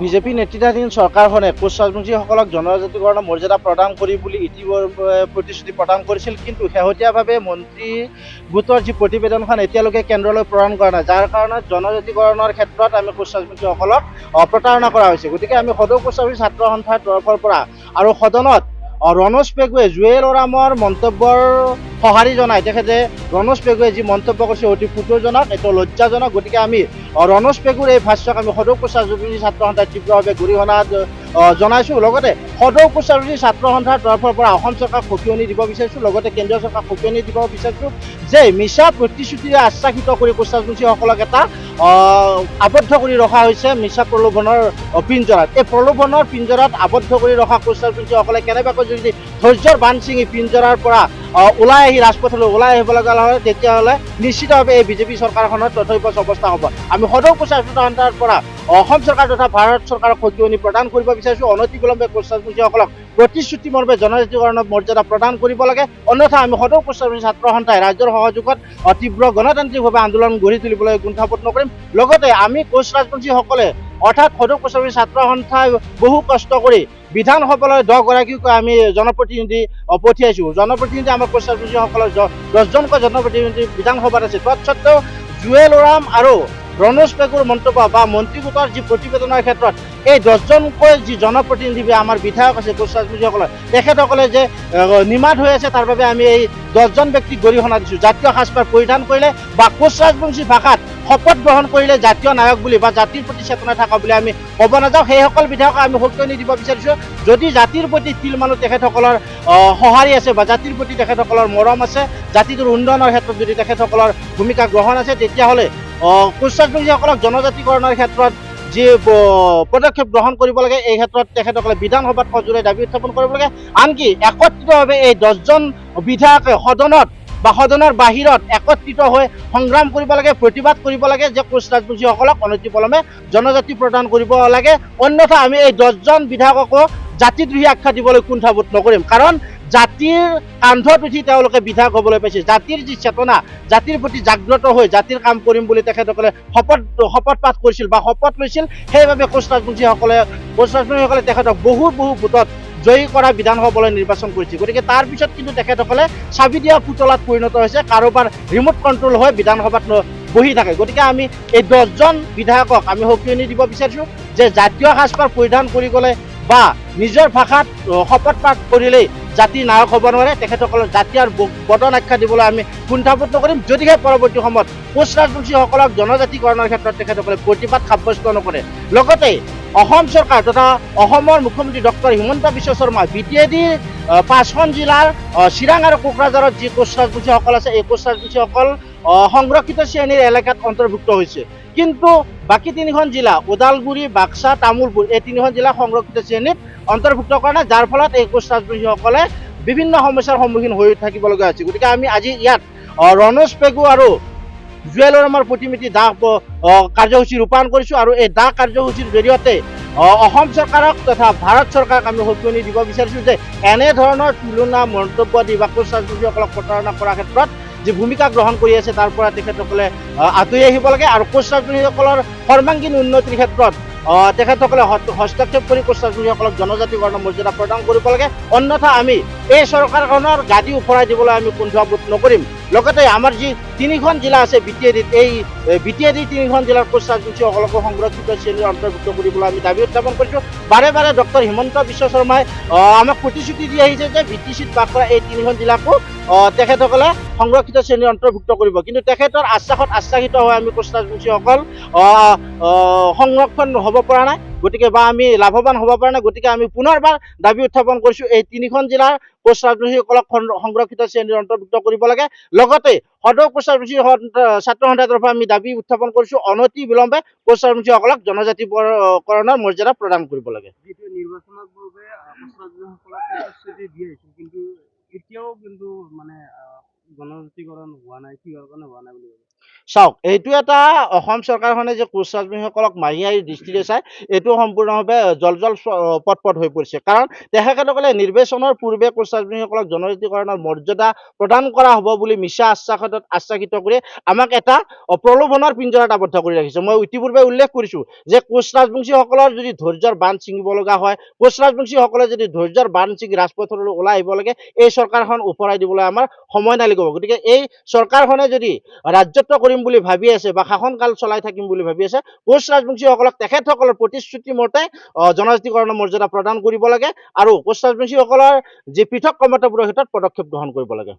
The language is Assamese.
বিজেপি নেতৃত্বাধীন চৰকাৰখনে কোচ ৰাজবংশীসকলক জনজাতিকৰণৰ মৰ্যাদা প্ৰদান কৰি বুলি ইতিমধ্যে প্ৰতিশ্ৰুতি প্ৰদান কৰিছিল, কিন্তু শেহতীয়াভাৱে মন্ত্ৰী গোটৰ যি প্ৰতিবেদনখন এতিয়ালৈকে কেন্দ্ৰলৈ প্ৰেৰণ কৰা নাই, যাৰ কাৰণে জনজাতিকৰণৰ ক্ষেত্ৰত আমি কোচ ৰাজবংশীসকলক প্ৰতাৰণা কৰা হৈছে। গতিকে আমি সদৌ কোচ ৰাজবংশী ছাত্ৰ সন্থাৰ তৰফৰ পৰা আৰু সদনত ৰণোজ পেগুৱে জুৱেল ওৰামৰ মন্তব্যৰ সঁহাৰি জনাই তেখেতে ৰণোজ পেগুৱে যি মন্তব্য কৰিছে অতি ফুটুৰজনক, এইটো লজ্জাজনক। গতিকে আমি ৰণোজ পেগুৰ এই ভাষ্যক আমি সদৌ কোচ ৰাজবংশী ছাত্ৰ সন্থাই তীব্ৰভাৱে গৰিহণা জনাইছোঁ। লগতে সদৌ কোচ ৰাজবংশী ছাত্ৰ সন্থাৰ তৰফৰ পৰা অসম চৰকাৰক সকিয়নি দিব বিচাৰিছোঁ, লগতে কেন্দ্ৰীয় চৰকাৰক সকিয়নি দিব বিচাৰিছোঁ যে মিছা প্ৰতিশ্ৰুতিৰে আশ্বাসিত কৰি কোচ ৰাজবংশীসকলক এটা আবদ্ধ কৰি ৰখা হৈছে মিছা প্ৰলোভনৰ পিঞ্জৰাত। এই প্ৰলোভনৰ পিঞ্জৰাত আবদ্ধ কৰি ৰখা কোচ ৰাজবংশীসকলে কেনেবাকৈ যদি ধৈৰ্যৰ বান্ধ ছিঙি পিঞ্জৰাৰ পৰা ওলাই আহি ৰাজপথলৈ ওলাই আহিব লগা হয়, তেতিয়াহ'লে নিশ্চিতভাৱে এই বিজেপি চৰকাৰখনৰ তথৈবচ অৱস্থা হ'ব। আমি সদৌ কোচ ৰাজবংশী সন্থাৰ পৰা অসম চৰকাৰ তথা ভাৰত চৰকাৰক সকিয়নি প্ৰদান কৰিব বিচাৰিছোঁ। অনতিবিলম্বে কোচ ৰাজবংশীসকলক প্ৰতিশ্ৰুতি মৰ্মে জনজাতিকৰণৰ মৰ্যাদা প্ৰদান কৰিব লাগে, অন্যথা আমি সদৌ কোচ ৰাজবংশী ছাত্ৰ সন্থাই ৰাজ্যৰ সহযোগত তীব্ৰ গণতান্ত্ৰিকভাৱে আন্দোলন গঢ়ি তুলিবলৈ কুণ্ঠাবোধ নকৰিম। লগতে আমি কোচ ৰাজবংশীসকলে অৰ্থাৎ সদৌ কোচ ৰাজবংশী ছাত্ৰ সন্থাই বহু কষ্ট কৰি বিধানসভালৈ 10গৰাকীকৈ আমি জনপ্ৰতিনিধি পঠিয়াইছোঁ। জনপ্ৰতিনিধি আমাৰ কোচ ৰাজবংশীসকলৰ 10জনকৈ জনপ্ৰতিনিধি বিধানসভাত আছে। তৎসত্বেও জুৱেল ওৰাম আৰু ৰণোজ পেগুৰ মন্তব্য বা মন্ত্ৰী গোটৰ যি প্ৰতিবেদনৰ ক্ষেত্ৰত এই 10জনকৈ যি জনপ্ৰতিনিধি আমাৰ বিধায়ক আছে কোচ ৰাজবংশীসকলৰ, তেখেতসকলে যে নিমাত হৈ আছে, তাৰ বাবে আমি এই 10জন ব্যক্তিক গৰিহণা দিছোঁ। জাতীয় সাজপাৰ পৰিধান কৰিলে বা কোচ ৰাজবংশী ভাষাত শপত গ্ৰহণ কৰিলে জাতীয় নায়ক বুলি বা জাতিৰ প্ৰতি চেতনা থকা বুলি আমি ক'ব নাযাওঁ। সেইসকল বিধায়কক আমি সকিয়নি দিব বিচাৰিছোঁ, যদি জাতিৰ প্ৰতি তিল মানুহ তেখেতসকলৰ সঁহাৰি আছে বা জাতিৰ প্ৰতি তেখেতসকলৰ মৰম আছে, জাতিটোৰ উন্নয়নৰ ক্ষেত্ৰত যদি তেখেতসকলৰ ভূমিকা গ্ৰহণ আছে, তেতিয়াহ'লে কোচ ৰাজবংশীসকলক জনজাতিকৰণৰ ক্ষেত্ৰত যি পদক্ষেপ গ্ৰহণ কৰিব লাগে, এই ক্ষেত্ৰত তেখেতসকলে বিধানসভাত সজোৰে দাবী উত্থাপন কৰিব লাগে। আনকি একত্ৰিতভাৱে এই 10জন বিধায়কে সদনত বা সদনৰ বাহিৰত একত্ৰিত হৈ সংগ্ৰাম কৰিব লাগে, প্ৰতিবাদ কৰিব লাগে যে কোচ ৰাজবংশীসকলক অনতিপলমে জনজাতি প্ৰদান কৰিব লাগে, অন্যথা আমি এই 10জন বিধায়ককো জাতিদ্ৰোহী আখ্যা দিবলৈ কুণ্ঠাবোধ নকৰিম। কাৰণ জাতিৰ কান্ধত উঠি তেওঁলোকে বিধায়ক হ'বলৈ পাইছে, জাতিৰ যি চেতনা, জাতিৰ প্ৰতি জাগ্ৰত হৈ জাতিৰ কাম কৰিম বুলি তেখেতসকলে শপত পাঠ কৰিছিল বা শপত লৈছিল। সেইবাবে কোচ ৰাজবংশীসকলে তেখেতক বহু ভোটত জয়ী কৰা বিধানসভালৈ নিৰ্বাচন কৰিছে। গতিকে তাৰ পিছত কিন্তু তেখেতসকলে চাবি দিয়া পুতলাত পৰিণত হৈছে, কাৰোবাৰ ৰিম'ট কণ্ট্ৰল হৈ বিধানসভাত বহি থাকে। গতিকে আমি এই 10জন বিধায়কক আমি সকিয়নি দিব বিচাৰিছোঁ যে জাতীয় সাজপাৰ পৰিধান কৰি গ'লে বা নিজৰ ভাষাত শপত পাঠ কৰিলেই জাতিৰ নায়ক হ'ব নোৱাৰে, তেখেতসকলৰ জাতি আৰু বদন আখ্যা দিবলৈ আমি কুণ্ঠাবোধ নকৰিম, যদিহে পৰৱৰ্তী সময়ত কোচ ৰাজবংশীসকলক জনজাতিকৰণৰ ক্ষেত্ৰত তেখেতসকলে প্ৰতিবাদ সাব্যস্ত নকৰে। লগতে অসম চৰকাৰ তথা অসমৰ মুখ্যমন্ত্ৰী ডক্টৰ হিমন্ত বিশ্ব শৰ্মা BTADৰ 5খন জিলাৰ চিৰাং আৰু কোকৰাঝাৰত যি কোচ ৰাজবংশীসকল আছে, এই কোচ ৰাজবংশীসকল সংৰক্ষিত শ্ৰেণীৰ এলেকাত অন্তৰ্ভুক্ত হৈছে, কিন্তু বাকী 3খন জিলা ওদালগুৰি, বাক্সা, তামোলপুৰ এই 3খন জিলা সংৰক্ষিত শ্ৰেণীত অন্তৰ্ভুক্ত কৰা নাই, যাৰ ফলত এই কোচ ৰাজবংশীসকলে বিভিন্ন সমস্যাৰ সন্মুখীন হৈ থাকিবলগীয়া হৈছে। গতিকে আমি আজি ইয়াত ৰণোজ পেগু আৰু জুৱেল ওৰামৰ প্ৰতিনিধি দাহ কাৰ্যসূচী ৰূপায়ণ কৰিছোঁ, আৰু এই দাহ কাৰ্যসূচীৰ জৰিয়তে অসম চৰকাৰক তথা ভাৰত চৰকাৰক আমি সকিয়নি দিব বিচাৰিছোঁ যে এনেধৰণৰ তুলনা মন্তব্য দি বা কোচ ৰাজবংশীসকলক প্ৰতাৰণা কৰাৰ ক্ষেত্ৰত যি ভূমিকা গ্ৰহণ কৰি আছে, তাৰ পৰা তেখেতসকলে আঁতৰি আহিব লাগে, আৰু কোচ ৰাজবংশীসকলৰ সৰ্বাংগীন উন্নতিৰ ক্ষেত্ৰত তেখেতসকলে হস্তক্ষেপ কৰি কোচ ৰাজবংশীসকলক জনজাতিকৰণৰ মৰ্যাদা প্ৰদান কৰিব লাগে, অন্যথা আমি এই চৰকাৰখনৰ গাদী উফৰাই দিবলৈ আমি কুণ্ঠাবোধ নকৰিম। লগতে আমাৰ যি 3খন জিলা আছে BTADত, এই BTAD 3খন জিলাৰ কোচ ৰাজবংশীসকলকো সংৰক্ষিত শ্ৰেণীৰ অন্তৰ্ভুক্ত কৰিবলৈ আমি দাবী উত্থাপন কৰিছোঁ। বাৰে বাৰে ডক্টৰ হিমন্ত বিশ্ব শৰ্মাই আমাক প্ৰতিশ্ৰুতি দি আহিছে যে BTCত বাস কৰা এই 3খন জিলাকো তেখেতসকলে সংৰক্ষিত শ্ৰেণীৰ অন্তৰ্ভুক্ত কৰিব, কিন্তু তেখেতৰ আশ্বাসত আশ্বাসিত হৈ আমি কোচ ৰাজবংশীসকল সংৰক্ষণ হ'ব পৰা নাই, গতিকে বা আমি লাভৱান হ'ব পৰা নাই। গতিকে আমি পুনৰবাৰ দাবী উত্থাপন কৰিছোঁ, এই 3খন জিলাৰ কোচ ৰাজবংশীসকলক সংৰক্ষিত শ্ৰেণীৰ অন্তৰ্ভুক্ত কৰিব লাগে। লগতে সদৌ কোচ ৰাজবংশী ছাত্ৰ সন্থাৰ তৰফৰ আমি দাবী উত্থাপন কৰিছোঁ, অনতি বিলম্বে কোচ ৰাজবংশীসকলক জনজাতিকৰণৰ মৰ্যাদা প্ৰদান কৰিব লাগে। যিটো নিৰ্বাচনত পূৰ্বে কোচ ৰাজবংশীসকলক প্ৰতিশ্ৰুতি দি আহিছিল, কিন্তু এতিয়াও কিন্তু মানে জনজাতিকৰণ হোৱা নাই, কিহৰ কাৰণে হোৱা নাই বুলি ভাবে? চাওক, এইটো এটা অসম চৰকাৰখনে যে কোচ ৰাজবংশীসকলক মাহীয়াৰী দৃষ্টিৰে চাই, এইটো সম্পূৰ্ণভাৱে জল পট হৈ পৰিছে। কাৰণ তেখেতসকলে নিৰ্বাচনৰ পূৰ্বে কোচ ৰাজবংশীসকলক জনজাতিকৰণৰ মৰ্যাদা প্ৰদান কৰা হ'ব বুলি মিছা আশ্বাসিত কৰি আমাক এটা প্ৰলোভনৰ পিঞ্জৰাত আবদ্ধ কৰি ৰাখিছে। মই ইতিপূৰ্বে উল্লেখ কৰিছোঁ যে কোচ ৰাজবংশীসকলৰ যদি ধৈৰ্যৰ বান্ধ ছিঙিব লগা হয়, কোচ ৰাজবংশীসকলে যদি ধৈৰ্যৰ বান্ধ ছিঙি ৰাজপথলৈ ওলাই আহিব লাগে, এই চৰকাৰখন ওফৰাই দিবলৈ আমাৰ সময় নালাগিব। গতিকে এই চৰকাৰখনে যদি ৰাজত্ব কৰিম বুলি ভাবি আছে বা শাসনকাল চলাই থাকিম বুলি ভাবি আছে, কোচ ৰাজবংশীসকলক তেখেতসকলৰ প্ৰতিশ্ৰুতি মতে জনজাতিকৰণৰ মৰ্যাদা প্ৰদান কৰিব লাগে আৰু কোচ ৰাজবংশীসকলৰ যি পৃথক কৰ্মত্ববোৰৰ ক্ষেত্ৰত পদক্ষেপ গ্ৰহণ কৰিব লাগে।